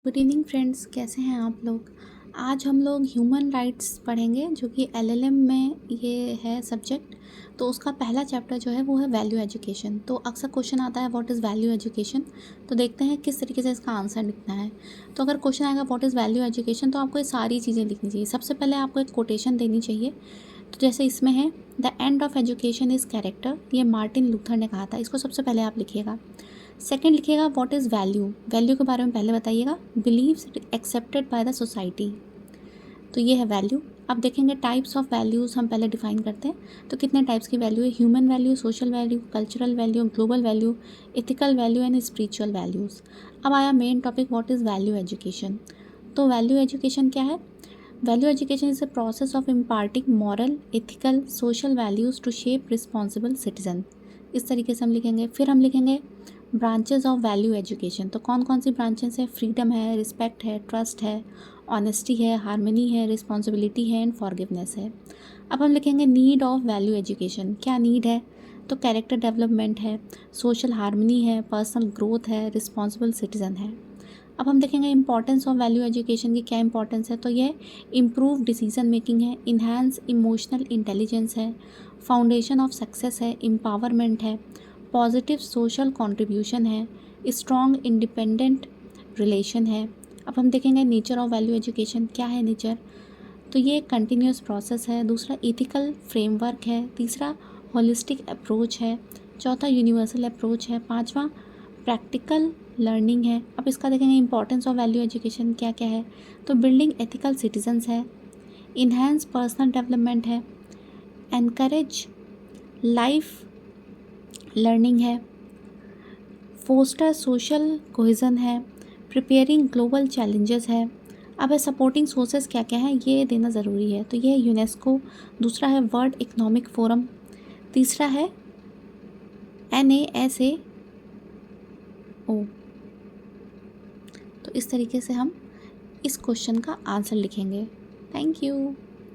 Good evening friends, कैसे हैं आप लोग। आज हम लोग ह्यूमन राइट्स पढ़ेंगे जो कि एलएलएम में ये है सब्जेक्ट। तो उसका पहला चैप्टर जो है वो है वैल्यू एजुकेशन। तो अक्सर क्वेश्चन आता है व्हाट इज़ वैल्यू एजुकेशन। तो देखते हैं किस तरीके से इसका आंसर लिखना है। तो अगर क्वेश्चन आएगा व्हाट इज़ वैल्यू एजुकेशन, तो आपको ये सारी चीज़ें लिखनी चाहिए। सबसे पहले आपको एक कोटेशन देनी चाहिए। तो जैसे इसमें है the end of education is character, ये मार्टिन लूथर ने कहा था। इसको सबसे पहले आप लिखिएगा। सेकंड लिखिएगा व्हाट इज़ वैल्यू। वैल्यू के बारे में पहले बताइएगा। Beliefs accepted by the society, तो ये है वैल्यू। अब देखेंगे टाइप्स ऑफ वैल्यूज़ हम पहले डिफाइन करते हैं। तो कितने टाइप्स की वैल्यू है? Human value, social value, cultural value, global value, ethical value and spiritual values. अब आया main topic what is value education. तो वैल्यू एजुकेशन क्या है? Value education is a process of imparting moral, ethical, social values to shape responsible citizen. इस तरीके से हम लिखेंगे। फिर हम लिखेंगे ब्रांचेस ऑफ वैल्यू एजुकेशन। तो कौन कौन सी ब्रांचेस है? फ्रीडम है, रिस्पेक्ट है, ट्रस्ट है, ऑनेस्टी है, हार्मनी है, रिस्पॉन्सिबिलिटी है एंड फॉरगिवनेस है। अब हम लिखेंगे नीड ऑफ वैल्यू एजुकेशन। क्या नीड है? तो कैरेक्टर डेवलपमेंट है, सोशल हार्मनी है, पर्सनल ग्रोथ है, रिस्पॉन्सिबल सिटीज़न है। अब हम देखेंगे इंपॉर्टेंस ऑफ वैल्यू एजुकेशन की क्या इंपॉर्टेंस है। तो ये इम्प्रूव डिसीजन मेकिंग है, इन्हांस इमोशनल इंटेलिजेंस है, फाउंडेशन ऑफ सक्सेस है, एम्पावरमेंट है, पॉजिटिव सोशल कंट्रीब्यूशन है, स्ट्रॉन्ग इंडिपेंडेंट रिलेशन है। अब हम देखेंगे नेचर ऑफ वैल्यू एजुकेशन। क्या है नेचर? तो ये एक कंटिन्यूस प्रोसेस है। दूसरा एथिकल फ्रेमवर्क है। तीसरा होलिस्टिक अप्रोच है। चौथा यूनिवर्सल अप्रोच है। पांचवा प्रैक्टिकल लर्निंग है। अब इसका देखेंगे इंपॉर्टेंस ऑफ वैल्यू एजुकेशन क्या क्या है। तो बिल्डिंग एथिकल सिटीजन्स है, इन्हेंस पर्सनल डेवलपमेंट है, एनकरेज लाइफ लर्निंग है, फोस्टर सोशल कोहेजन है, प्रिपेयरिंग ग्लोबल चैलेंजेस है। अब है सपोर्टिंग सोर्सेज क्या क्या है, ये देना ज़रूरी है। तो ये है यूनेस्को। दूसरा है वर्ल्ड इकोनॉमिक फोरम। तीसरा है NASAO। तो इस तरीके से हम इस क्वेश्चन का आंसर लिखेंगे। Thank you.